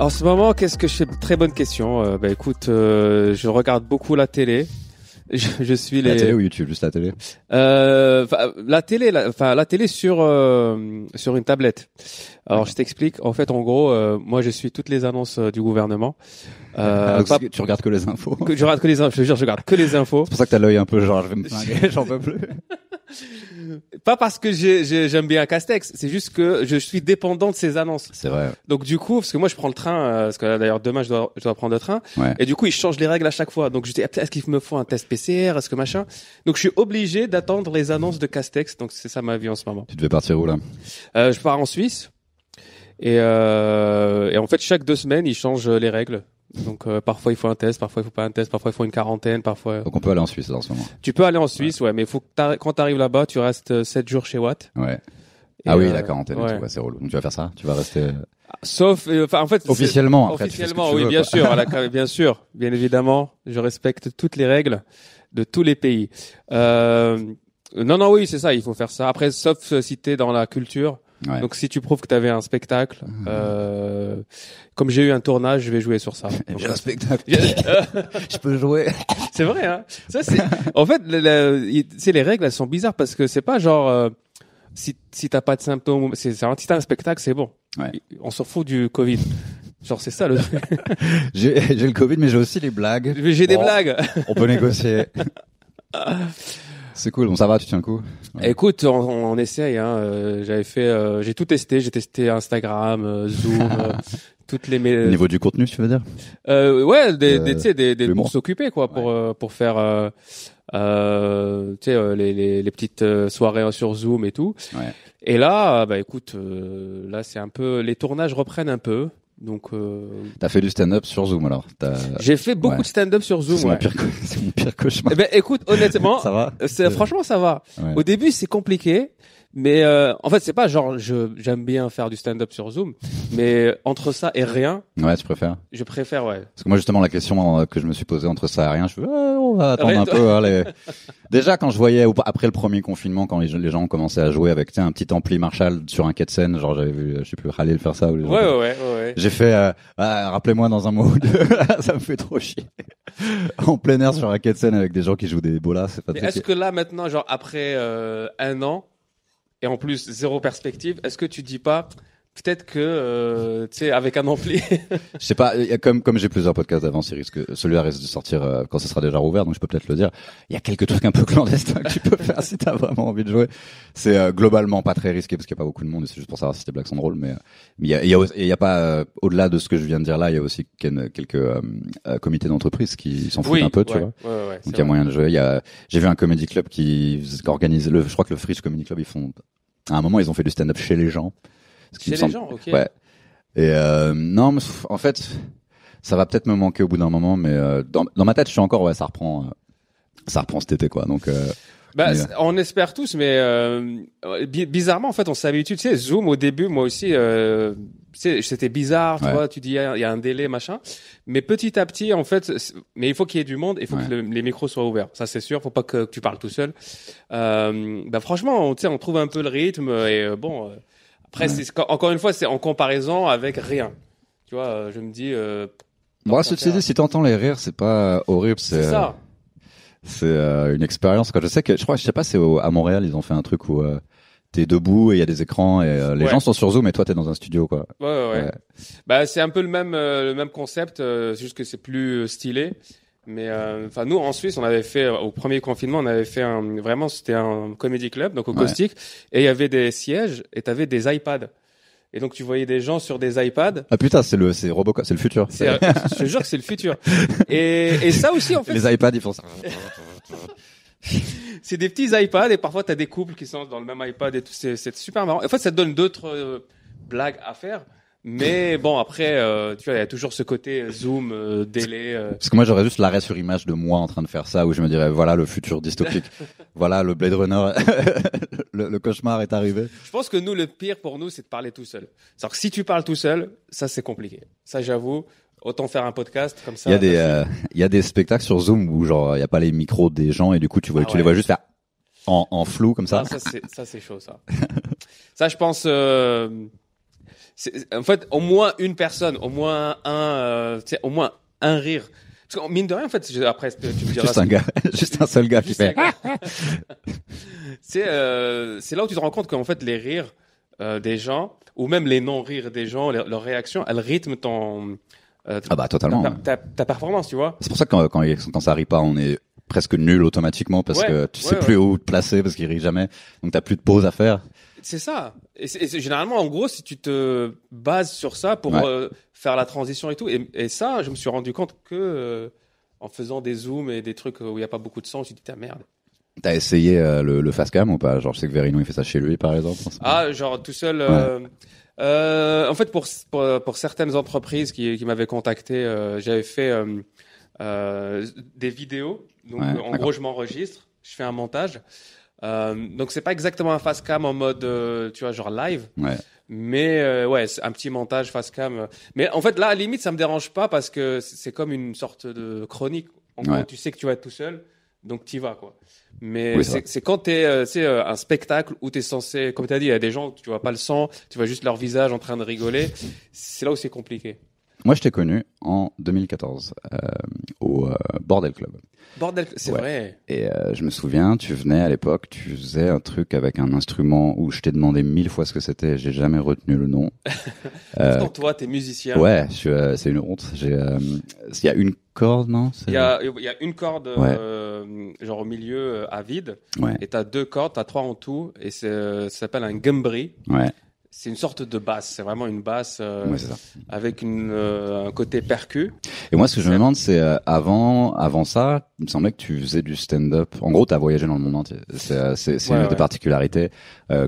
En ce moment, qu'est-ce que je fais? Très bonne question. Écoute, je regarde beaucoup la télé. Je suis La télé ou YouTube, juste la télé? La télé sur une tablette. Alors je t'explique. En fait, en gros, moi je suis toutes les annonces du gouvernement. Tu regardes que les infos. Je regarde que les infos. Je te jure, je regarde que les infos. C'est pour ça que t'as l'œil un peu genre je vais me flinguer, j'en peux plus. Pas parce que j'aime bien Castex, c'est juste que je suis dépendant de ces annonces. C'est vrai. Donc du coup, parce que moi je prends le train, parce que là, d'ailleurs demain je dois prendre le train, Ouais. et du coup ils changent les règles à chaque fois. Donc je dis est-ce qu'il me faut un test PCR, est-ce que machin. Donc je suis obligé d'attendre les annonces de Castex. Donc c'est ça ma vie en ce moment. Tu devais partir où là? Je pars en Suisse et en fait chaque 2 semaines ils changent les règles. Donc parfois il faut un test, parfois il faut pas un test, parfois il faut une quarantaine, parfois. Donc on peut aller en Suisse là, en ce moment. Tu peux aller en Suisse, ouais, mais il faut que quand t'arrives là-bas, tu restes 7 jours chez Watt. Ouais. Et Ah oui, la quarantaine, et ouais. tout, ouais, c'est relou. Donc tu vas faire ça? Tu vas rester Sauf, en fait, officiellement. Après, tu fais ce que officiellement, tu oui, veux, bien quoi. sûr, bien sûr, bien évidemment, je respecte toutes les règles de tous les pays. Non, oui, c'est ça, il faut faire ça. Après, sauf si t'es dans la culture. Ouais. Donc, si tu prouves que t'avais un spectacle, comme j'ai eu un tournage, je vais jouer sur ça. J'ai un spectacle. Je peux jouer. C'est vrai, hein. Ça, c'est, en fait, les règles, elles sont bizarres parce que c'est pas genre, si t'as pas de symptômes, si t'as un spectacle, c'est bon. Ouais. On s'en fout du Covid. Genre, c'est ça le truc. J'ai le Covid, mais j'ai aussi les blagues. J'ai des Bon, blagues. On peut négocier. C'est cool. Bon, ça va, tu tiens le coup? Ouais. Écoute, on essaye, hein. J'ai tout testé. J'ai testé Instagram, Zoom, toutes les Au niveau du contenu, tu veux dire? ouais, tu sais, des l'humour. pour s'occuper, quoi, pour faire, tu sais, les petites soirées sur Zoom et tout. Ouais. Et là, écoute, là, c'est un peu, les tournages reprennent un peu. Donc, T'as fait du stand-up sur Zoom alors? j'ai fait beaucoup Ouais. de stand-up sur Zoom, C'est ouais. c'est mon pire cauchemar. Eh ben, écoute, honnêtement, Ça va? franchement, ça va. Ouais. Au début, c'est compliqué, mais en fait, c'est pas genre j'aime bien faire du stand-up sur Zoom, mais entre ça et rien, Ouais, tu préfères? je préfère, ouais. Parce que moi, justement, la question que je me suis posée entre ça et rien, je fais, on va attendre Rien, un peu. Hein, Déjà, quand je voyais, après le premier confinement, quand les gens ont commencé à jouer avec, tu sais, un petit ampli Marshall sur un quai de scène, genre, j'avais vu, je sais plus, Khalil faire ça. Ou les gens Ouais. J'ai fait, rappelez-moi dans un mois ou deux, ça me fait trop chier. En plein air sur un quai de scène avec des gens qui jouent des bolas, c'est pas Mais très est-ce que là, maintenant, genre après 1 an, et en plus zéro perspective, est-ce que tu dis pas peut-être que tu sais avec un ampli Je sais pas, il y a comme j'ai plusieurs podcasts d'avance, celui-là risque de sortir quand ce sera déjà rouvert, donc je peux peut-être le dire. Il y a quelques trucs un peu clandestins que tu peux faire si t'as vraiment envie de jouer. C'est globalement pas très risqué parce qu'il y a pas beaucoup de monde, et c'est juste pour savoir si tes blagues sont drôles, mais il y a pas au-delà de ce que je viens de dire là, il y a aussi quelques comités d'entreprise qui s'en foutent un peu, tu vois. Ouais, Donc il y a moyen de jouer. J'ai vu un comedy club qui organise je crois que le Fridge Comedy Club, à un moment ils ont fait du stand-up chez les gens. Chez les gens, ok. Ouais. Et non, mais en fait, ça va peut-être me manquer au bout d'un moment, mais dans ma tête, je suis encore, ouais, ça reprend cet été, quoi. Donc, on espère tous, mais bizarrement, en fait, on s'habitue. Tu sais, Zoom au début, moi aussi, tu sais, c'était bizarre, tu vois. Tu dis, il y a un délai, machin. Mais petit à petit, en fait, mais il faut qu'il y ait du monde, il faut que les micros soient ouverts. Ça, c'est sûr. Faut pas que tu parles tout seul. Franchement, tu sais, on trouve un peu le rythme et bon. Après, encore une fois, c'est en comparaison avec rien. Tu vois, je me dis. Moi, ceci dit, si t'entends les rires, c'est pas horrible. C'est ça. C'est une expérience. Quand je sais pas, c'est à Montréal, ils ont fait un truc où t'es debout et il y a des écrans et les gens sont sur Zoom et toi t'es dans un studio, quoi. Ouais. C'est un peu le même concept, c'est juste que c'est plus stylé. Mais nous en Suisse, on avait fait au premier confinement, on avait fait c'était un comedy club, donc au Caustic, et il y avait des sièges et t'avais des iPads. Et donc tu voyais des gens sur des iPads. Ah putain, c'est Robocop, c'est le futur. Je te jure que c'est le futur. Et ça aussi, en fait. Les iPads, ils font ça. C'est des petits iPads et parfois t'as des couples qui sont dans le même iPad et tout. C'est super marrant. En fait, ça te donne d'autres blagues à faire. Mais bon, après, tu vois, il y a toujours ce côté zoom, délai. Parce que moi, j'aurais juste l'arrêt sur image de moi en train de faire ça, où je me dirais, voilà le futur dystopique, voilà le Blade Runner, le cauchemar est arrivé. Je pense que nous, le pire pour nous, c'est de parler tout seul. C'est-à-dire que si tu parles tout seul, ça c'est compliqué. Ça, j'avoue. Autant faire un podcast comme ça. Il y a des spectacles sur Zoom où genre il y a pas les micros des gens et du coup tu les vois juste faire en flou comme ça. Ça c'est chaud ça. Ça je pense. en fait, au moins une personne, au moins au moins un rire. Parce que, mine de rien, en fait, après, tu me diras. Juste un gars, juste un seul gars qui fait. C'est là où tu te rends compte qu'en fait, les rires des gens, ou même les non-rires des gens, leurs réactions, elles rythment Totalement. ta performance, tu vois. C'est pour ça que quand ça rit pas, on est presque nul automatiquement parce que tu sais plus où te placer parce qu'il rit jamais. Donc t'as plus de pause à faire. C'est ça. Et c'est généralement, en gros, si tu te bases sur ça pour faire la transition et tout. Et ça, je me suis rendu compte que en faisant des zooms et des trucs où il y a pas beaucoup de son, je me suis dit, ta merde. T'as essayé le fast cam ou pas? Genre, je sais que Verino il fait ça chez lui, par exemple. Genre tout seul. En fait, pour certaines entreprises qui m'avaient contacté, j'avais fait des vidéos. Donc, en gros, je m'enregistre, je fais un montage. Donc, c'est pas exactement un fast cam en mode, tu vois, genre live. Ouais. Mais c'est un petit montage fast cam. Mais en fait, là, à la limite, ça me dérange pas parce que c'est comme une sorte de chronique. En gros, tu sais que tu vas être tout seul, donc t'y vas, quoi. Mais c'est quand t'es un spectacle où t'es censé, comme t'as dit, il y a des gens tu vois pas le sang, tu vois juste leur visage en train de rigoler. C'est là où c'est compliqué. Moi, je t'ai connu en 2014 au Bordel Club. Bordel, c'est vrai. Et je me souviens, tu venais à l'époque, tu faisais un truc avec un instrument où je t'ai demandé 1000 fois ce que c'était, j'ai jamais retenu le nom. Pourtant, toi, t'es musicien. Ouais, c'est une honte. Il y a une corde, non? Il y a une corde genre au milieu à vide. Ouais. Et t'as 2 cordes, t'as 3 en tout, et ça s'appelle un gambri. Ouais. C'est une sorte de basse, c'est vraiment une basse c'est ça. avec un côté percu. Et moi, ce que je me demande, c'est avant ça, il me semblait que tu faisais du stand-up. En gros, t'as voyagé dans le monde entier. C'est une des particularités.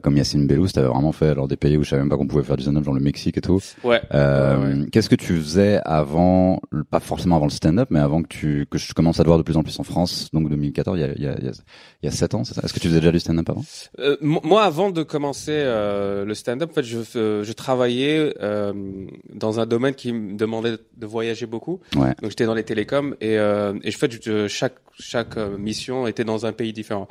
Comme Yacine Bellous, t'avais vraiment fait des pays où je savais même pas qu'on pouvait faire du stand-up, genre le Mexique et tout. Qu'est-ce que tu faisais avant, pas forcément avant le stand-up, mais avant que je commence à te voir de plus en plus en France, donc 2014, il y a 7 ans, c'est ça? Est-ce que tu faisais déjà du stand-up avant? Moi, avant de commencer le stand-up, en fait, je travaillais dans un domaine qui me demandait de voyager beaucoup. Ouais. Donc j'étais dans les télécoms et je fais chaque mission était dans un pays différent.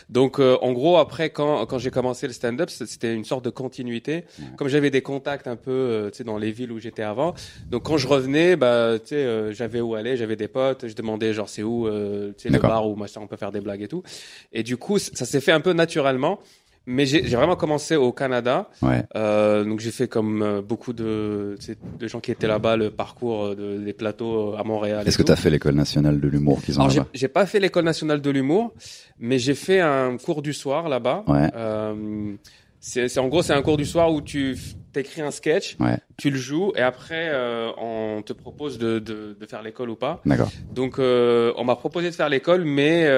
Donc en gros après quand j'ai commencé le stand-up, c'était une sorte de continuité. Ouais. Comme j'avais des contacts un peu tu sais dans les villes où j'étais avant. Donc quand je revenais tu sais j'avais où aller, j'avais des potes, je demandais genre c'est où tu sais le bar où machin on peut faire des blagues et tout. Et du coup ça s'est fait un peu naturellement. Mais j'ai vraiment commencé au Canada. Ouais. Donc j'ai fait comme beaucoup de gens qui étaient là-bas le parcours des plateaux à Montréal. Est-ce que tu as fait l'école nationale de l'humour qu'ils ont là-bas? J'ai pas fait l'école nationale de l'humour, mais j'ai fait un cours du soir là-bas. Ouais. En gros c'est un cours du soir où tu t'écris un sketch, tu le joues et après on te propose de faire l'école ou pas. D'accord. Donc on m'a proposé de faire l'école, mais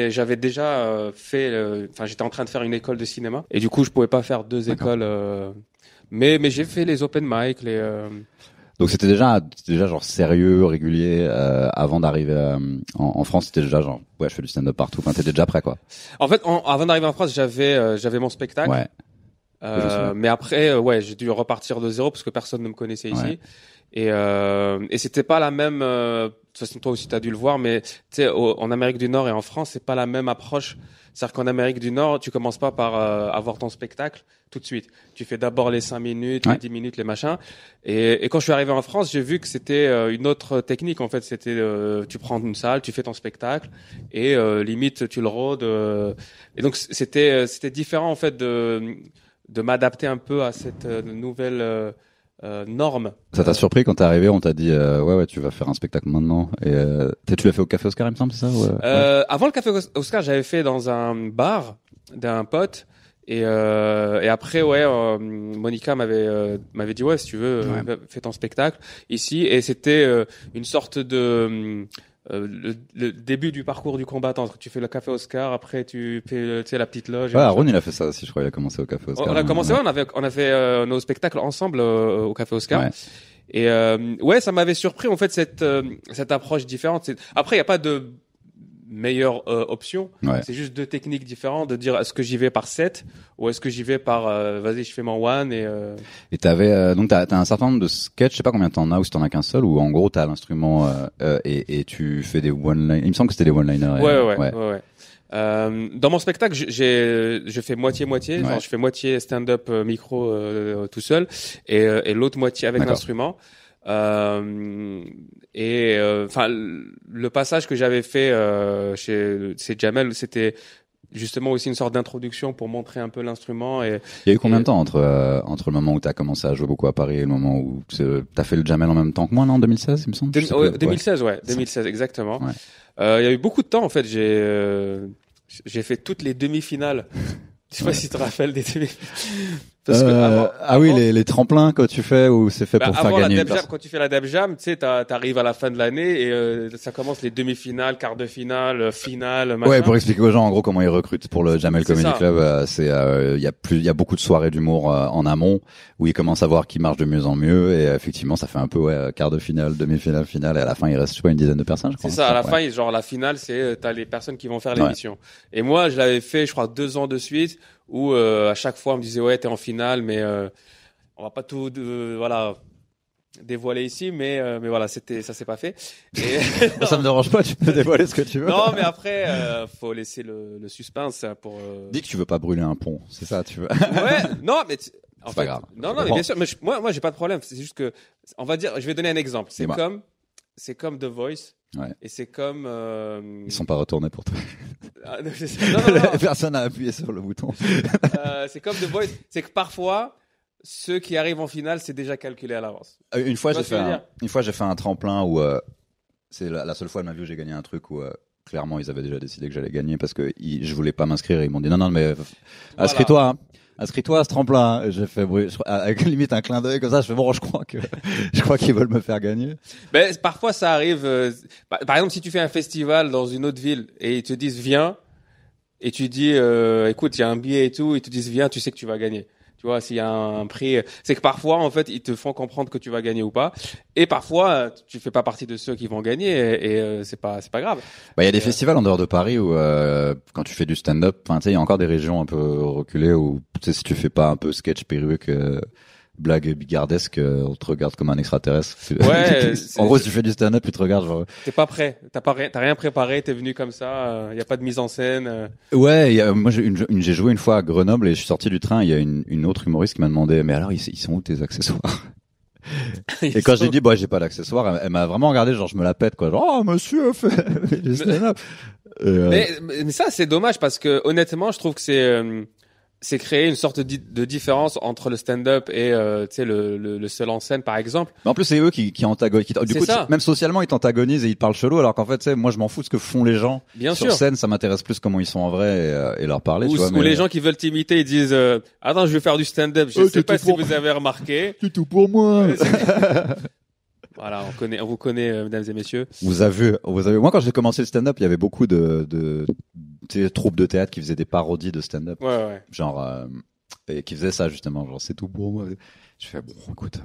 j'avais déjà j'étais en train de faire une école de cinéma et du coup je pouvais pas faire 2 écoles. Mais j'ai fait les open mic, Donc c'était déjà genre sérieux, régulier avant d'arriver en France. C'était déjà genre je fais du stand-up partout. Enfin t'étais déjà prêt quoi. En fait avant d'arriver en France j'avais mon spectacle. Ouais. Mais après j'ai dû repartir de zéro parce que personne ne me connaissait ici. Et c'était pas la même de toute façon toi aussi t'as dû le voir, mais tu sais en Amérique du Nord et en France c'est pas la même approche. C'est-à-dire qu'en Amérique du Nord tu commences pas par avoir ton spectacle tout de suite. Tu fais d'abord les 5 minutes, les 10 minutes, les machins. Et quand je suis arrivé en France, j'ai vu que c'était une autre technique. En fait, c'était tu prends une salle, tu fais ton spectacle et limite tu le rôdes. Et donc c'était différent en fait de m'adapter un peu à cette nouvelle norme. Ça t'a surpris quand t'es arrivé, on t'a dit ouais tu vas faire un spectacle maintenant et tu l'as fait au Café Oscar il me semble, c'est ça? Avant le Café Oscar, j'avais fait dans un bar d'un pote. Et après Monica m'avait dit si tu veux fais ton spectacle ici et c'était une sorte de le début du parcours du combattant. Tu fais le Café Oscar, après tu fais la petite loge. Ouais, Aaron il a fait ça aussi, je crois. Il a commencé au Café Oscar. On a commencé, on a fait nos spectacles ensemble au Café Oscar. Ouais. Et ça m'avait surpris en fait cette approche différente. Après il y a pas de meilleure option. C'est juste deux techniques différentes de dire est-ce que j'y vais par set ou est-ce que j'y vais par vas-y je fais mon one et t'avais donc t'as un certain nombre de sketchs, je sais pas combien t'en as ou si t'en as qu'un seul, ou en gros t'as l'instrument et tu fais des one-liners. Il me semble que c'était des one-liners. Ouais. Dans mon spectacle, je fais moitié-moitié. Genre, je fais moitié stand-up micro tout seul et l'autre moitié avec l'instrument. Enfin, le passage que j'avais fait chez Jamel, c'était justement aussi une sorte d'introduction pour montrer un peu l'instrument. Et il y a eu combien de temps entre le moment où t'as commencé à jouer beaucoup à Paris et le moment où t'as fait le Jamel en même temps que moi, non, en 2016, il me semble. 2016, 2016 exactement. Il y a eu beaucoup de temps en fait. J'ai fait toutes les demi-finales. Je sais pas si tu te rappelles des demi-finales. Parce que oui, les tremplins que tu fais où c'est fait pour faire gagner une place. Quand tu fais la Dab Jam, tu sais, t'arrives à la fin de l'année et ça commence les demi-finales, quart de finale, finale, machin. Ouais, pour expliquer aux gens en gros comment ils recrutent pour le Jamel Comedy Club, il y a beaucoup de soirées d'humour en amont où ils commencent à voir qui marche de mieux en mieux et effectivement ça fait un peu quart de finale, demi-finale, finale et à la fin il reste je sais pas une dizaine de personnes je crois. C'est ça, à la fin genre la finale c'est t'as les personnes qui vont faire l'émission. Et moi je l'avais fait je crois 2 ans de suite où à chaque fois on me disait t'es en finale mais on va pas tout dévoiler ici mais voilà ça s'est pas fait et ça me dérange pas, tu peux dévoiler ce que tu veux. Non mais après faut laisser le suspense pour dis que tu veux pas brûler un pont, c'est ça tu veux. Ouais, non mais en fait, pas grave. Non mais bien sûr mais moi j'ai pas de problème, c'est juste que on va dire je vais donner un exemple, c'est comme The Voice. Ouais. Et c'est comme ils sont pas retournés pour toi. non. Personne n'a appuyé sur le bouton. C'est comme The Voice, c'est que parfois ceux qui arrivent en finale, c'est déjà calculé à l'avance. Une fois j'ai fait un tremplin où c'est la seule fois de ma vie où j'ai gagné un truc où clairement ils avaient déjà décidé que j'allais gagner parce que je voulais pas m'inscrire et ils m'ont dit non mais inscris-toi hein. Inscris-toi à ce tremplin. J'ai fait avec limite un clin d'œil comme ça. Je fais bon, je crois qu'ils veulent me faire gagner. Ben parfois ça arrive. Par exemple, si tu fais un festival dans une autre ville et ils te disent viens et tu dis écoute, il y a un billet et tout, ils te disent viens, tu sais que tu vas gagner. Tu vois, s'il y a un prix, c'est que parfois en fait ils te font comprendre que tu vas gagner ou pas, et parfois tu fais pas partie de ceux qui vont gagner et c'est pas grave. Bah il y a des festivals en dehors de Paris où quand tu fais du stand-up, enfin tu sais il y a encore des régions un peu reculées où tu sais si tu fais pas un peu sketch perruque blague bigardesque, on te regarde comme un extraterrestre. Ouais. En gros, si tu fais du stand-up, tu te regardes genre. T'es pas prêt. T'as rien préparé. T'es venu comme ça. Y a pas de mise en scène. Ouais. Moi, j'ai joué une fois à Grenoble et je suis sorti du train. Il y a une autre humoriste qui m'a demandé, mais alors, ils sont où tes accessoires? Et quand j'ai dit, j'ai pas d'accessoires, elle m'a vraiment regardé, genre, je me la pète, quoi. Genre, oh, monsieur, fait du stand-up. Mais ça, c'est dommage parce que, honnêtement, je trouve que c'est créer une sorte de différence entre le stand-up et tu sais le seul en scène par exemple. Mais en plus c'est eux qui antagonisent. Du coup même socialement ils t'antagonisent et ils te parlent chelou alors qu'en fait tu sais moi je m'en fous de ce que font les gens sur scène, ça m'intéresse plus comment ils sont en vrai et leur parler. Ou les gens qui veulent t'imiter ils disent attends je vais faire du stand-up, je sais pas si vous avez remarqué. C'est tout pour moi. Voilà, on vous connaît, mesdames et messieurs. Vous avez. Moi, quand j'ai commencé le stand-up, il y avait beaucoup de troupes de théâtre qui faisaient des parodies de stand-up. Ouais. Genre, et qui faisaient ça, justement. Genre, c'est tout pour moi. Je fais, bon, écoute,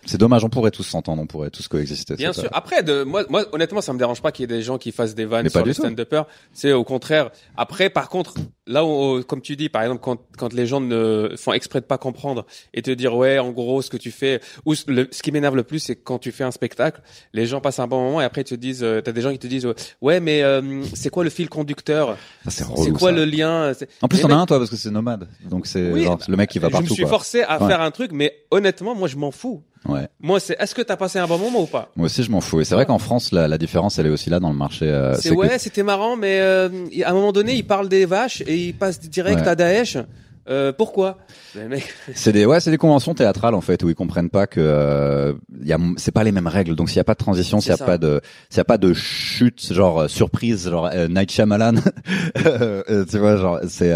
c'est dommage, on pourrait tous s'entendre, on pourrait tous coexister. Bien sûr. Après, moi, honnêtement, ça me dérange pas qu'il y ait des gens qui fassent des vannes sur les stand-uppers. C'est au contraire. Après, par contre, là où, comme tu dis, par exemple, quand les gens ne font exprès de pas comprendre et te dire, ouais, en gros, ce que tu fais, ou ce qui m'énerve le plus, c'est quand tu fais un spectacle, les gens passent un bon moment et après ils te disent, t'as des gens qui te disent, ouais, mais, c'est quoi le fil conducteur? C'est quoi le lien? En plus, t'en as un, toi, parce que c'est nomade. Donc c'est genre, le mec qui va partout. Je me suis forcé à faire un truc, mais honnêtement, moi, je m'en fous. Ouais. Moi, est-ce que t'as passé un bon moment ou pas? Moi aussi, je m'en fous. Et c'est vrai qu'en France, la différence, elle est aussi là dans le marché. C'était marrant, mais à un moment donné, ils parlent des vaches et ils passent direct à Daesh. Pourquoi? C'est des conventions théâtrales en fait où ils comprennent pas que c'est pas les mêmes règles. Donc s'il y a pas de transition, s'il y a pas de chute genre surprise genre Night Shyamalan, tu vois genre c'est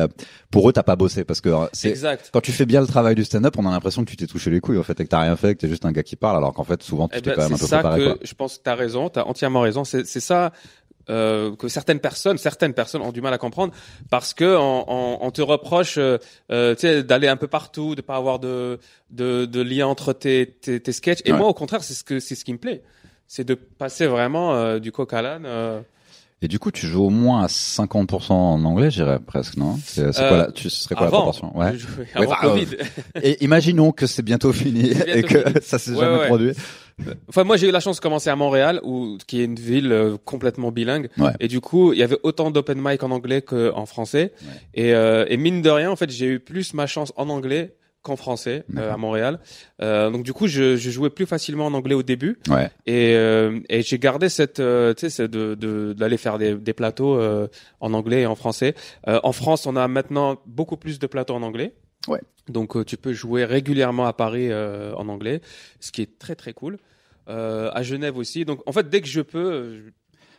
pour eux t'as pas bossé parce que c'est exact. Quand tu fais bien le travail du stand-up, on a l'impression que tu t'es touché les couilles en fait et que t'as rien fait, que t'es juste un gars qui parle alors qu'en fait souvent tu t'es quand même un peu préparé. C'est ça que je pense que t'as entièrement raison. C'est ça. Que certaines personnes ont du mal à comprendre parce que on te reproche tu sais d'aller un peu partout, de pas avoir de lien entre tes sketchs et moi au contraire c'est ce qui me plaît, c'est de passer vraiment du coq à l'âne. Et du coup, tu joues au moins à 50% en anglais, je dirais presque, non? C'est quoi ce serait quoi la proportion? Ouais. Avant Covid. Et imaginons que c'est bientôt fini et que ça s'est jamais produit. Enfin, moi, j'ai eu la chance de commencer à Montréal, qui est une ville complètement bilingue. Ouais. Et du coup, il y avait autant d'open mic en anglais qu'en français. Ouais. Et mine de rien, en fait, j'ai eu plus ma chance en anglais qu'en français à Montréal. Donc du coup, je jouais plus facilement en anglais au début. Ouais. Et j'ai gardé cette, tu sais, d'aller faire des plateaux en anglais et en français. En France, on a maintenant beaucoup plus de plateaux en anglais. Ouais. Donc tu peux jouer régulièrement à Paris en anglais, ce qui est très très cool. À Genève aussi. Donc en fait, dès que je peux.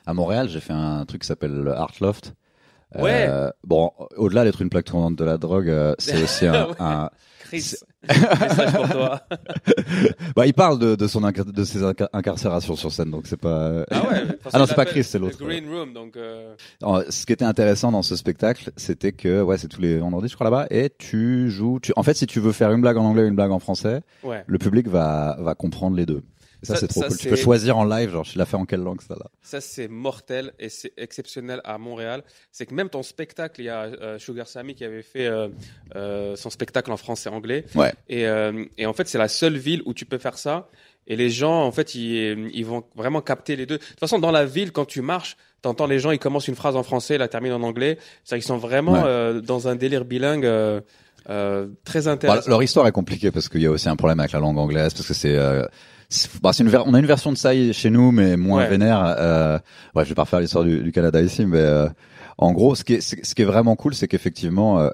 À Montréal, j'ai fait un truc qui s'appelle le Art Loft. Ouais. Bon, au-delà d'être une plaque tournante de la drogue, c'est aussi un Chris, message pour toi. Bah, il parle de ses incarcérations sur scène, donc c'est pas. Ah ouais. Ah non, c'est pas Chris, c'est l'autre. Green Room, donc. Ce qui était intéressant dans ce spectacle, c'était que c'est tous les vendredis, je crois là-bas, et tu joues. En fait, si tu veux faire une blague en anglais ou une blague en français, le public va comprendre les deux. Ça c'est trop cool. Tu peux choisir en live, genre, tu l'as fait en quelle langue, ça là. Ça, c'est mortel et c'est exceptionnel à Montréal. C'est que même ton spectacle, il y a Sugar Sammy qui avait fait son spectacle en français et anglais. Ouais. Et en fait, c'est la seule ville où tu peux faire ça. Et les gens, en fait, ils vont vraiment capter les deux. De toute façon, dans la ville, quand tu marches, t'entends les gens, ils commencent une phrase en français, la terminent en anglais. C'est-à-dire qu'ils sont vraiment dans un délire bilingue. Très intéressant. Leur histoire est compliquée parce qu'il y a aussi un problème avec la langue anglaise, parce que on a une version de ça chez nous, mais moins vénère. Je vais pas refaire l'histoire du Canada ici, mais en gros, ce qui est vraiment cool, c'est qu'effectivement,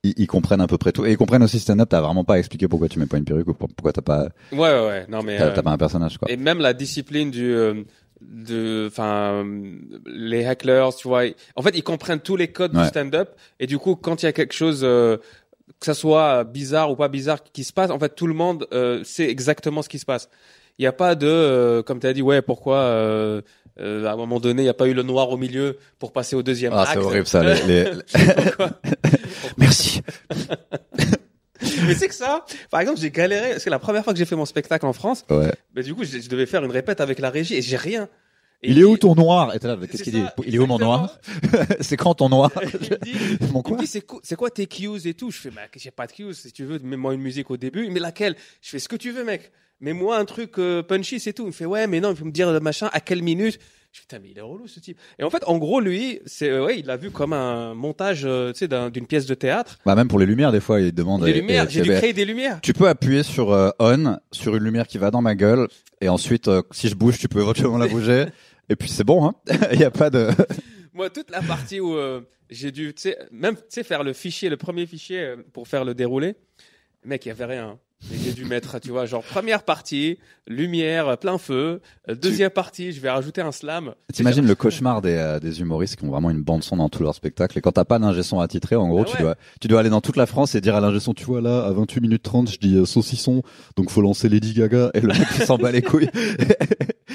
ils comprennent à peu près tout, et ils comprennent aussi stand-up. T'as vraiment pas à expliquer pourquoi tu mets pas une perruque ou pourquoi t'as pas. Ouais. Non mais. T'as pas un personnage, quoi. Et même la discipline les hecklers, tu vois. En fait, ils comprennent tous les codes du stand-up, et du coup, quand il y a quelque chose. Que ça soit bizarre ou pas bizarre qui se passe, en fait, tout le monde sait exactement ce qui se passe. Il n'y a pas de, comme tu as dit, pourquoi à un moment donné, il n'y a pas eu le noir au milieu pour passer au deuxième acte. C'est horrible ça. Pourquoi Merci. Mais c'est que ça, par exemple, j'ai galéré, parce que la première fois que j'ai fait mon spectacle en France, du coup, je devais faire une répète avec la régie et j'ai rien. Et il est où ton noir? Et t'es là, qu'est-ce qu'il dit? Il est où mon noir? C'est quand ton noir? Il me dit, c'est quoi tes cues et tout? Je fais, j'ai pas de cues. Si tu veux, mets-moi une musique au début. Mais laquelle? Je fais ce que tu veux, mec. Mets-moi un truc punchy, c'est tout. Il me fait, mais non, il faut me dire machin, à quelle minute? Je fais, putain, mais il est relou, ce type. Et en fait, en gros, lui, il l'a vu comme un montage, d'une pièce de théâtre. Même pour les lumières, des fois, il demande. Des lumières, j'ai dû créer des lumières. Tu peux appuyer sur on, sur une lumière qui va dans ma gueule. Et ensuite, si je bouge, tu peux éventuellement la bouger. Et puis c'est bon, hein. Il y a pas de. Moi, toute la partie où j'ai dû, faire le premier fichier pour faire le déroulé, mec, il y avait rien. Et j'ai dû mettre, tu vois, genre première partie, lumière, plein feu. Deuxième partie, je vais rajouter un slam. T'imagines le cauchemar des humoristes qui ont vraiment une bande son dans tout leur spectacle. Et quand t'as pas d'ingé son attitré, en gros, tu dois aller dans toute la France et dire à l'ingé son, tu vois là, à 28 minutes 30, je dis saucisson, donc faut lancer Lady Gaga. Et le mec il s'en bat les couilles.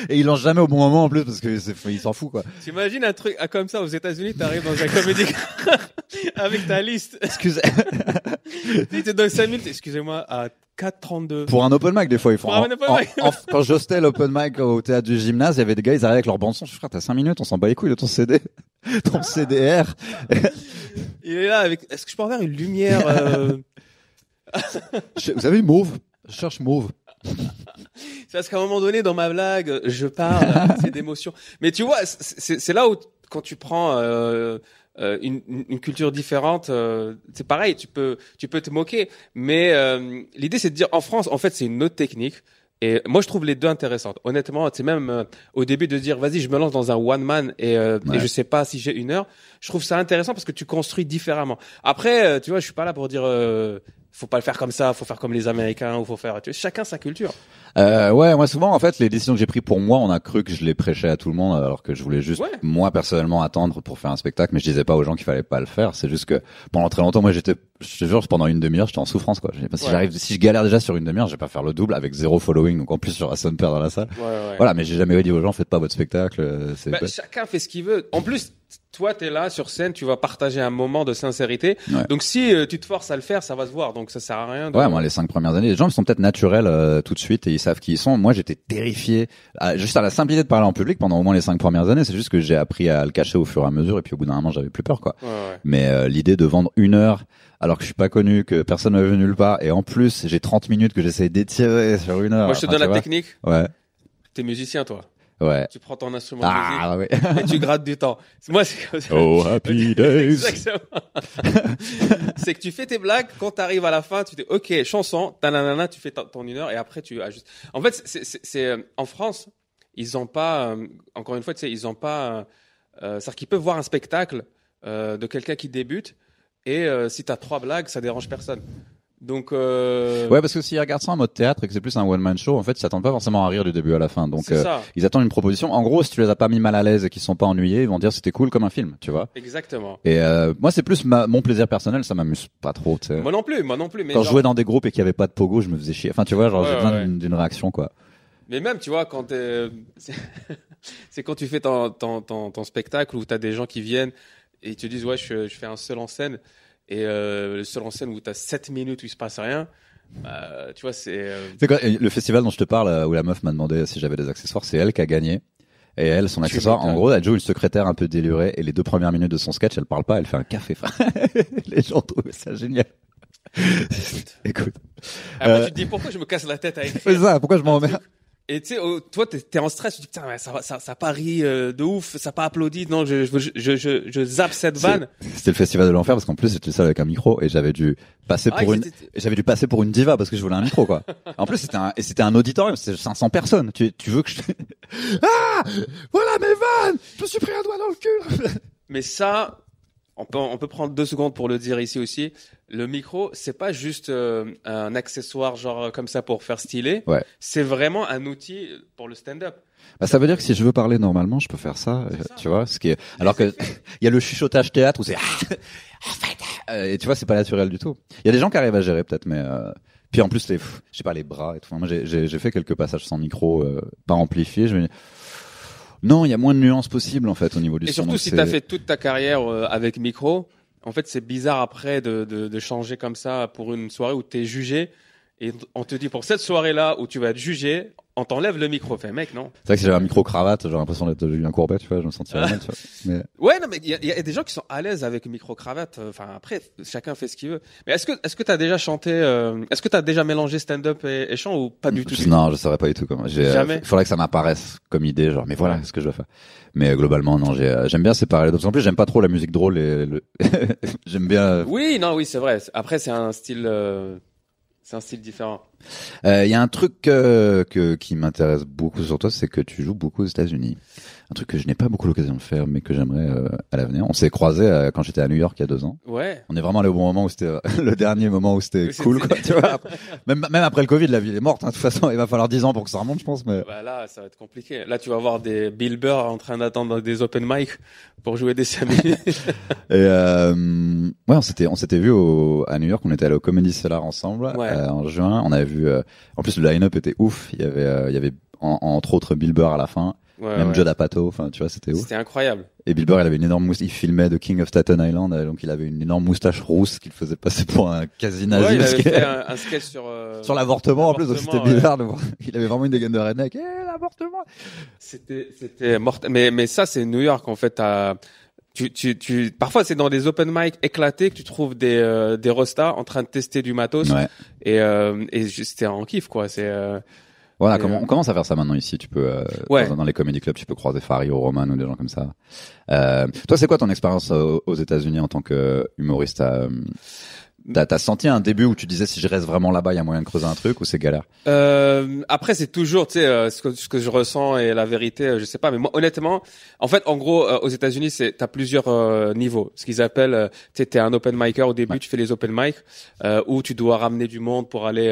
Et il lance jamais au bon moment en plus parce que il s'en fout, quoi. T'imagines un truc comme ça aux États-Unis, t'arrives dans un comédie avec ta liste. Excusez. Tu te donnes 5 minutes, excusez-moi, à 4,32. Pour un open mic, des fois, ils font. Quand j'hostais l'open mic au théâtre du gymnase, il y avait des gars, ils arrivaient avec leur bande son. Je frère, t'as 5 minutes, on s'en bat les couilles de ton CD. Ton CDR. Il est là avec, est-ce que je peux avoir une lumière, Vous avez mauve? Je cherche mauve. C'est parce qu'à un moment donné, dans ma blague, je parle, c'est d'émotion. Mais tu vois, c'est là où, quand tu prends, une culture différente, c'est pareil, tu peux te moquer, mais l'idée c'est de dire en France, en fait, c'est une autre technique. Et moi, je trouve les deux intéressantes. Honnêtement, c'est même au début de dire, vas-y, je me lance dans un one man et je sais pas si j'ai 1 heure. Je trouve ça intéressant parce que tu construis différemment. Après, tu vois, je suis pas là pour dire, faut pas le faire comme ça, faut faire comme les Américains ou faut faire. Chacun sa culture. Moi souvent en fait les décisions que j'ai prises pour moi, on a cru que je les prêchais à tout le monde alors que je voulais juste moi personnellement attendre pour faire un spectacle, mais je disais pas aux gens qu'il fallait pas le faire. C'est juste que pendant très longtemps moi je te jure pendant une demi-heure j'étais en souffrance, quoi. Si je galère déjà sur une demi-heure, je vais pas faire le double avec 0 following, donc en plus sur Sonper dans la salle. Voilà, mais j'ai jamais dit aux gens faites pas votre spectacle. Chacun fait ce qu'il veut. En plus, toi, t'es là sur scène, tu vas partager un moment de sincérité. Ouais. Donc si tu te forces à le faire, ça va se voir. Donc ça sert à rien. Ouais, moi les 5 premières années, les gens ils sont peut-être naturels tout de suite et ils savent qui ils sont. Moi j'étais terrifié, juste à la simplicité de parler en public pendant au moins les 5 premières années. C'est juste que j'ai appris à le cacher au fur et à mesure et puis au bout d'un moment j'avais plus peur quoi. Ouais. Mais l'idée de vendre 1 heure alors que je suis pas connu, que personne ne veut nulle part et en plus j'ai 30 minutes que j'essaye d'étirer sur 1 heure. Moi je te donne la technique. Ouais. T'es musicien toi. Ouais. Tu prends ton instrument de musique ouais. et tu grattes du temps. Moi, c'est comme ça. Oh, happy days. Exactement. C'est que tu fais tes blagues, quand t'arrives à la fin, tu dis, OK, chanson, tananana, tu fais ton 1 heure et après tu ajustes. En fait, c'est en France, ils ont pas, encore une fois, tu sais, ils ont pas, c'est-à-dire qu'ils peuvent voir un spectacle, de quelqu'un qui débute et, si t'as 3 blagues, ça dérange personne. Donc ouais, parce que s'ils regardent ça en mode théâtre et que c'est plus un one man show, en fait, ils s'attendent pas forcément à rire du début à la fin. Donc ils attendent une proposition. En gros, si tu les as pas mis mal à l'aise et qu'ils sont pas ennuyés, ils vont dire c'était cool comme un film, tu vois. Exactement. Et moi, c'est plus mon plaisir personnel, ça m'amuse pas trop, tu sais. Moi non plus. Mais quand je jouais dans des groupes et qu'il y avait pas de pogo, je me faisais chier. Enfin, tu vois, genre j'ai besoin d'une réaction quoi. Mais même, tu vois, quand c'est quand tu fais ton spectacle où t'as des gens qui viennent et ils te disent ouais, je fais un seul en scène. Et le seul en scène où t'as 7 minutes où il se passe rien, tu vois, c'est... C'est quoi, le festival dont je te parle, où la meuf m'a demandé si j'avais des accessoires, c'est elle qui a gagné. Et elle, son accessoire, en gros, elle joue une secrétaire un peu délurée, et les 2 premières minutes de son sketch, elle parle pas, elle fait un café. Les gens trouvaient ça génial. Écoute. Après, tu te dis pourquoi je me casse la tête avec c'est ça, pourquoi je m'en remets? Et tu sais, toi, t'es en stress, tu te dis putain, ça pas ri de ouf, ça pas applaudi, non, je zappe cette vanne. C'était le festival de l'enfer parce qu'en plus j'étais seul avec un micro et j'avais dû passer pour une diva parce que je voulais un micro quoi. En plus c'était un auditorium, c'était 500 personnes. Tu veux que je voilà mes vannes, je me suis pris un doigt dans le cul. Mais ça, on peut prendre 2 secondes pour le dire ici aussi. Le micro, c'est pas juste un accessoire genre comme ça pour faire stylé. Ouais. C'est vraiment un outil pour le stand-up. Bah, ça veut dire que si je veux parler normalement, je peux faire ça, tu vois, ce qui est, alors que il y a le chuchotage théâtre où c'est et tu vois, c'est pas naturel du tout. Il y a des gens qui arrivent à gérer peut-être, mais puis en plus je sais pas, les bras et tout. Moi j'ai fait quelques passages sans micro, pas amplifié, je me dis non, il y a moins de nuances possibles en fait au niveau du son. Et surtout si t'as fait toute ta carrière avec micro, en fait c'est bizarre après de changer comme ça pour une soirée où t'es jugé et on te dit pour cette soirée-là où tu vas être jugé, on t'enlève le micro. Fait mec, non. C'est vrai que si j'avais un micro cravate, j'aurais l'impression d'être Julien Courbet, tu vois, je me sentirais mal, tu vois. Mais... Ouais, non, mais il y a des gens qui sont à l'aise avec le micro cravate. Enfin, après, chacun fait ce qu'il veut. Mais est-ce que t'as déjà chanté, est-ce que t'as déjà mélangé stand-up et chant ou pas du tout? Non, je saurais pas du tout comment. Jamais. Faudrait que ça m'apparaisse comme idée, genre, mais voilà, ce que je dois faire. Mais globalement, non, j'aime bien séparer les deux. En plus, j'aime pas trop la musique drôle j'aime bien. Oui, c'est vrai. Après, c'est un style différent. Il y a un truc qui m'intéresse beaucoup sur toi, c'est que tu joues beaucoup aux États-Unis. Un truc que je n'ai pas beaucoup l'occasion de faire, mais que j'aimerais à l'avenir. On s'est croisés quand j'étais à New York il y a 2 ans. Ouais. On est vraiment allé au bon moment où c'était le dernier moment où c'était cool, quoi, tu vois. Même après le Covid, la ville est morte. Hein, de toute façon, il va falloir 10 ans pour que ça remonte, je pense. Mais bah là, ça va être compliqué. Là, tu vas voir des Bill Burr en train d'attendre des open mic pour jouer des 5 minutes. Et ouais, on s'était vu à New York. On était allé au Comedy Cellar ensemble en juin. On avait vu. En plus, le line-up était ouf. Il y avait entre autres Bill Burr à la fin. Même Joe D'Apato, enfin tu vois, c'était ouf. C'était incroyable. Et Bill Burr, il avait une énorme moustache, il filmait The King of Staten Island, donc il avait une énorme moustache rousse qu'il faisait passer pour un quasi-nazi. Ouais, il avait fait un sketch sur l'avortement en plus, donc c'était bizarre de voir. Il avait vraiment une dégaine de redneck. L'avortement. C'était mortel. Mais ça, c'est New York, en fait. Parfois, c'est dans des open mic éclatés que tu trouves des rostas en train de tester du matos. Ouais. Et c'était en kiff, quoi. Voilà, on commence à faire ça maintenant ici. Tu peux dans les comedy clubs, tu peux croiser Fario, Roman ou des gens comme ça. Toi, c'est quoi ton expérience aux États-Unis en tant que humoriste? T'as senti un début où tu disais si je reste vraiment là-bas, il y a moyen de creuser un truc ou c'est galère? Après, c'est toujours, tu sais, ce que je ressens et la vérité, je sais pas. Mais moi, honnêtement, en fait, en gros, aux États-Unis, t'as plusieurs niveaux. Ce qu'ils appellent, tu sais, t'es un open micer au début, tu fais les open mic, où tu dois ramener du monde pour aller,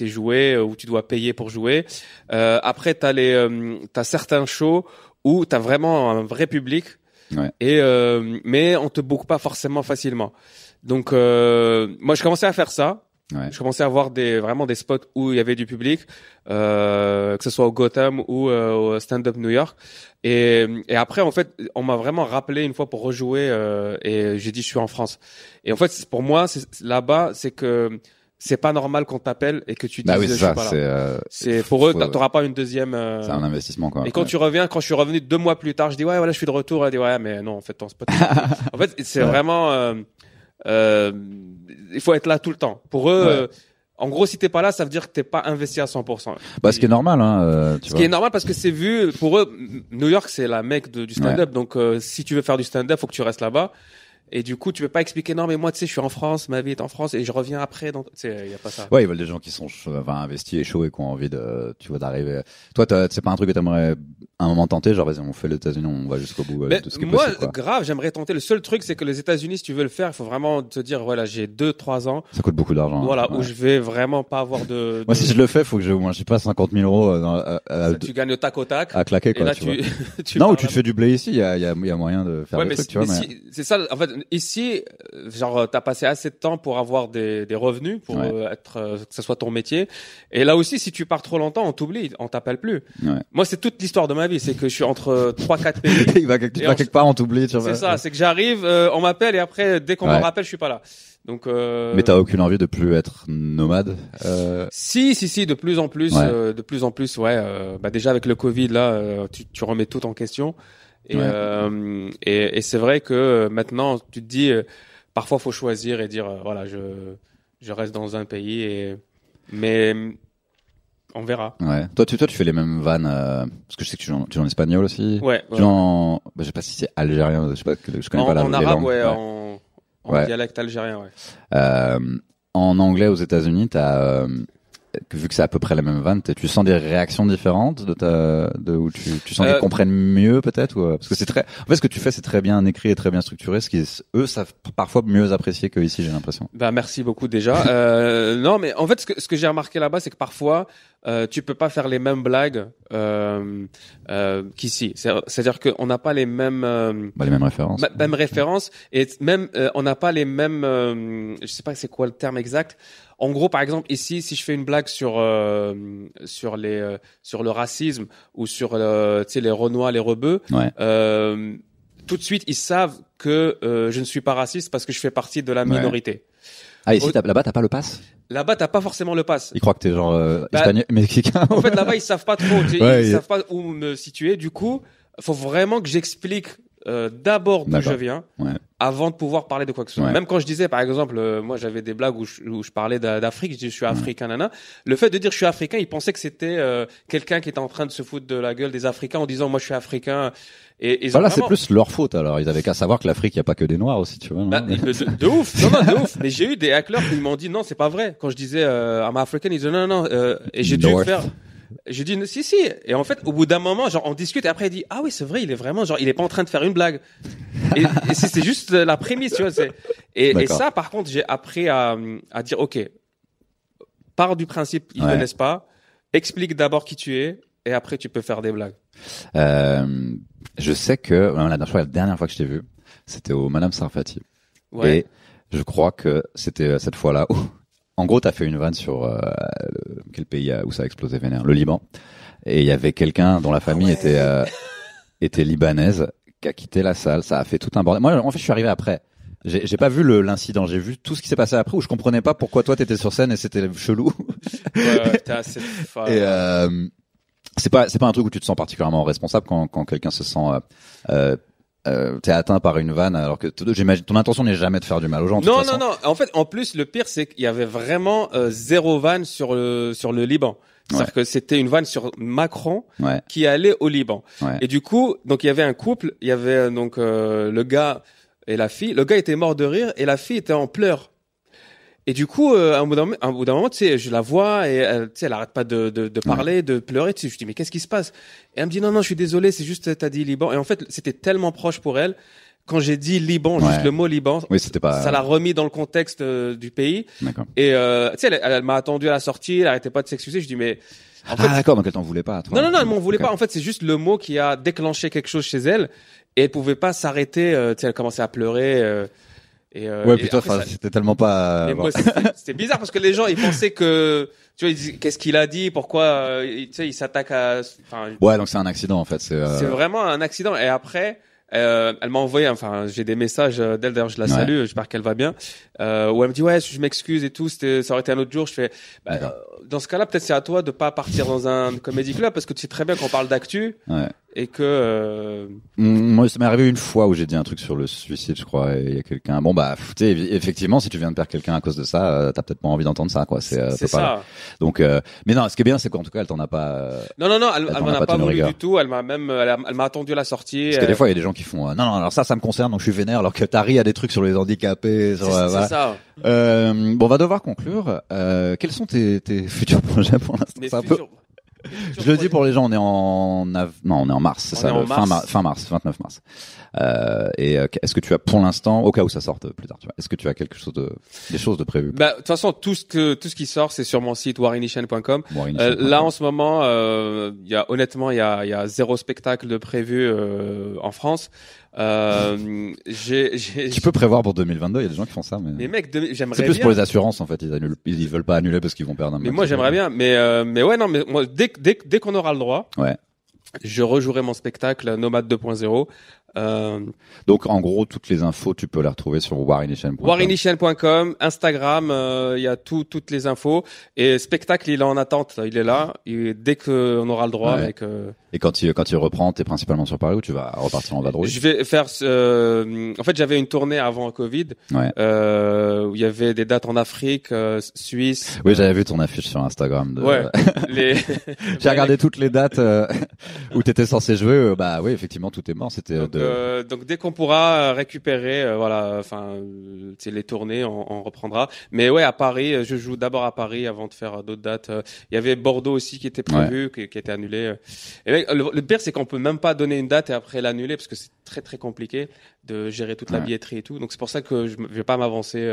jouer, où tu dois payer pour jouer. Après, t'as certains shows où t'as vraiment un vrai public. Ouais. Mais on te book pas forcément facilement. Donc moi je commençais à faire ça Je commençais à voir vraiment des spots où il y avait du public, que ce soit au Gotham ou au Stand-Up New York. Et après, en fait, on m'a vraiment rappelé une fois pour rejouer, et j'ai dit je suis en France. Et en fait, pour moi, là-bas, c'est que c'est pas normal qu'on t'appelle et que tu dises je suis pas là. C'est pour eux, t'auras pas une deuxième. C'est un investissement quoi. Et quand tu reviens, quand je suis revenu 2 mois plus tard, je dis ouais voilà, je suis de retour. Elle dit ouais mais non, en fait ton spot. En fait, c'est vraiment. Il faut être là tout le temps. Pour eux, en gros, si t'es pas là, ça veut dire que t'es pas investi à 100%. Bah, ce qui est normal, hein. Qui est normal parce que c'est vu. Pour eux, New York, c'est la mecque du stand-up. Donc, si tu veux faire du stand-up, faut que tu restes là-bas. Et du coup, tu peux pas expliquer non mais moi tu sais je suis en France, ma vie est en France et je reviens après donc tu sais il y a pas ça. Ouais, ils veulent des gens qui sont investis et chauds et qui ont envie de d'arriver. Toi c'est pas un truc que t'aimerais à un moment tenter, genre vas-y on fait les États-Unis, on va jusqu'au bout de ce qui est moi possible, quoi. Grave, j'aimerais tenter. Le seul truc c'est que les États-Unis si tu veux le faire, il faut vraiment te dire voilà, j'ai 2-3 ans. Ça coûte beaucoup d'argent. Voilà, où je vais vraiment pas avoir de Moi si je le fais, faut que je sais pas 50 000 euros tu gagnes au tac au tac à claquer quoi, et là non, ou tu te fais du blé ici, il y a moyen de faire des trucs, tu vois, mais c'est ça en fait ici. Genre t'as passé assez de temps pour avoir des revenus pour être que ce soit ton métier et là aussi si tu pars trop longtemps on t'oublie, on t'appelle plus. Moi c'est toute l'histoire de ma vie, c'est que je suis entre 3-4 pays. Tu vas quelque part on t'oublie, tu vois. C'est ça, c'est que j'arrive on m'appelle et après dès qu'on me rappelle je suis pas là. Donc mais t'as aucune envie de plus être nomade Si de plus en plus bah déjà avec le Covid là tu remets tout en question et c'est vrai que maintenant tu te dis parfois, faut choisir et dire voilà, je reste dans un pays mais on verra. Ouais. Toi, tu fais les mêmes vannes parce que je sais que tu joues en espagnol aussi. Ouais. Tu en, je sais pas si c'est algérien, je sais pas, je connais pas la langue. En arabe, en dialecte algérien, en anglais aux États-Unis, vu que c'est à peu près la même vanne, tu sens des réactions différentes où tu sens qu'ils comprennent mieux peut-être ou parce que c'est très en fait ce que tu fais c'est très bien écrit et très bien structuré, ce qui eux savent parfois mieux apprécier que ici, j'ai l'impression. Bah merci beaucoup déjà. Non mais en fait ce que j'ai remarqué là-bas c'est que parfois tu peux pas faire les mêmes blagues qu'ici. C'est-à-dire qu'on n'a pas les mêmes les mêmes références. Mêmes références et même on n'a pas les mêmes je sais pas c'est quoi le terme exact. En gros, par exemple, ici, si je fais une blague sur le racisme ou sur les Renois, les Rebeux, tout de suite ils savent que je ne suis pas raciste parce que je fais partie de la minorité. Ah, ici là-bas t'as pas le pass? Là-bas t'as pas forcément le pass. Ils croient que t'es genre espagnol, mexicain. En fait là-bas ils savent pas trop, ils savent pas où me situer. Du coup, faut vraiment que j'explique d'abord d'où je viens. Avant de pouvoir parler de quoi que ce soit. Même quand je disais, par exemple, moi j'avais des blagues où je parlais d'Afrique, je dis je suis africain, nana. Le fait de dire je suis africain, ils pensaient que c'était quelqu'un qui était en train de se foutre de la gueule des Africains en disant moi je suis africain. Et voilà, c'est plus leur faute alors. Ils avaient qu'à savoir que l'Afrique, il y a pas que des Noirs aussi, tu vois. De ouf, de ouf. Mais j'ai eu des hacklers qui m'ont dit non, c'est pas vrai. Quand je disais I'm African, ils disaient non. Et j'ai dû faire. J'ai dit si. Et en fait, au bout d'un moment, genre on discute et après il dit ah oui c'est vrai, il est vraiment genre il est pas en train de faire une blague. et c'est juste la prémisse, tu vois. Et ça, par contre, j'ai appris à dire ok, pars du principe ils ne connaissent pas, explique d'abord qui tu es et après tu peux faire des blagues. Je sais que la dernière fois que je t'ai vu, c'était au Madame Sarfati. Et je crois que c'était cette fois-là où, en gros, t'as fait une vanne sur quel pays où ça a explosé vénère, le Liban. Et il y avait quelqu'un dont la famille était libanaise qui a quitté la salle. Ça a fait tout un bordel. Moi, en fait, je suis arrivé après. J'ai pas vu l'incident. J'ai vu tout ce qui s'est passé après où je comprenais pas pourquoi toi t'étais sur scène et c'était chelou. T'es assez fort. Et c'est pas un truc où tu te sens particulièrement responsable quand quelqu'un se sent t'es atteint par une vanne alors que j'imagine ton intention n'est jamais de faire du mal aux gens. Non. En fait, en plus, le pire c'est qu'il y avait vraiment zéro vanne sur le Liban. C'est-à-dire que c'était une vanne sur Macron qui allait au Liban. Et du coup, donc il y avait un couple, il y avait donc le gars et la fille. Le gars était mort de rire et la fille était en pleurs. Et du coup, à un bout d'un moment, tu sais, je la vois et elle arrête pas de parler, de pleurer. Tu sais, je dis mais qu'est-ce qui se passe? Et elle me dit non, je suis désolé, c'est juste t'as dit Liban. Et en fait, c'était tellement proche pour elle. Quand j'ai dit Liban, juste le mot Liban, c'était pas... ça l'a remis dans le contexte du pays. D'accord. Et tu sais, elle m'a attendu à la sortie, elle arrêtait pas de s'excuser. Je dis mais en fait, d'accord, donc elle t'en voulait pas. Toi. Non, elle m'en voulait pas. En fait, c'est juste le mot qui a déclenché quelque chose chez elle et elle pouvait pas s'arrêter. Tu sais, elle commençait à pleurer. Ouais, puis toi, c'était tellement pas. Mais moi, c'était bizarre parce que les gens, ils pensaient que, tu vois, ils disaient, qu'est-ce qu'il a dit, pourquoi, tu sais, il s'attaque à. Ouais, donc c'est un accident en fait. C'est vraiment un accident. Et après, elle m'a envoyé, enfin, j'ai des messages d'elle. D'ailleurs, je la salue. J'espère qu'elle va bien. Où elle me dit, ouais, je m'excuse et tout. Ça aurait été un autre jour. Je fais, dans ce cas-là, peut-être c'est à toi de pas partir dans un comédie club parce que tu sais très bien qu'on parle d'actu. Ouais. Et que moi ça m'est arrivé une fois où j'ai dit un truc sur le suicide, je crois, et il y a quelqu'un, bon bah tu sais, effectivement si tu viens de perdre quelqu'un à cause de ça, t'as peut-être pas envie d'entendre ça, quoi. C'est ça. Pas... donc mais non, ce qui est bien c'est qu'en tout cas elle t'en a pas non elle m'en a pas voulu du tout. Elle m'a attendu à la sortie. Parce que des fois il y a des gens qui font non alors ça me concerne, donc je suis vénère, alors que t'as ri à des trucs sur les handicapés, sur, c'est ça. Bon, on va devoir conclure. Quels sont tes futurs projets pour l'instant? Je le dis pour les gens, on est en mars, c'est ça, fin mars, 29 mars. Et est-ce que tu as pour l'instant, au cas où ça sorte plus tard, tu vois, est-ce que tu as des choses de prévues? Bah de toute façon tout ce qui sort c'est sur mon site warinician.com. Là en ce moment il y a 0 spectacle de prévu en France. Tu peux prévoir pour 2022, il y a des gens qui font ça, mais mec, j'aimerais c'est plus bien. pour les assurances en fait, ils veulent pas annuler parce qu'ils vont perdre un mais moi j'aimerais bien, mais ouais non, mais moi dès qu'on aura le droit, je rejouerai mon spectacle Nomade 2.0. Donc en gros toutes les infos tu peux les retrouver sur warinician.com, Instagram, il y a toutes les infos, et spectacle il est en attente, il est là, et dès qu'on aura le droit. Et quand tu reprends, t'es principalement sur Paris ou tu vas repartir en vadrouille? Je vais faire en fait j'avais une tournée avant Covid où il y avait des dates en Afrique, Suisse. Oui, j'avais vu ton affiche sur Instagram j'ai regardé toutes les dates où t'étais censé jouer, bah oui, effectivement tout est mort, c'était donc dès qu'on pourra récupérer les tournées on reprendra. Mais ouais, à Paris, je joue d'abord à Paris avant de faire d'autres dates. Il y avait Bordeaux aussi qui était prévu, qui était annulé. Et le pire c'est qu'on peut même pas donner une date et après l'annuler parce que c'est très très compliqué de gérer toute la billetterie et tout. Donc c'est pour ça que je vais pas m'avancer.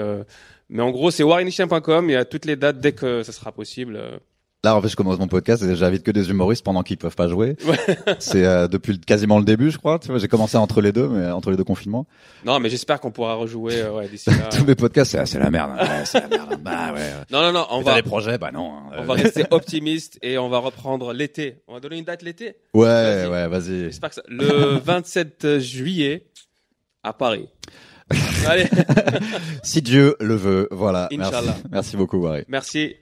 Mais en gros c'est warinician.com, il y a toutes les dates dès que ça sera possible. Là, en fait, je commence mon podcast et j'invite que des humoristes pendant qu'ils peuvent pas jouer. C'est depuis quasiment le début, je crois. Tu vois, j'ai commencé entre les deux confinements. Non, mais j'espère qu'on pourra rejouer d'ici là. Tous mes podcasts, c'est la merde. C'est la merde. Bah ouais. Non, on va. T'as des projets, bah non. On va rester optimiste et on va reprendre l'été. On va donner une date l'été. Ouais, vas-y. J'espère que le 27 juillet à Paris. Allez. Si Dieu le veut, voilà. Inch'Allah. Merci beaucoup, Waré. Merci.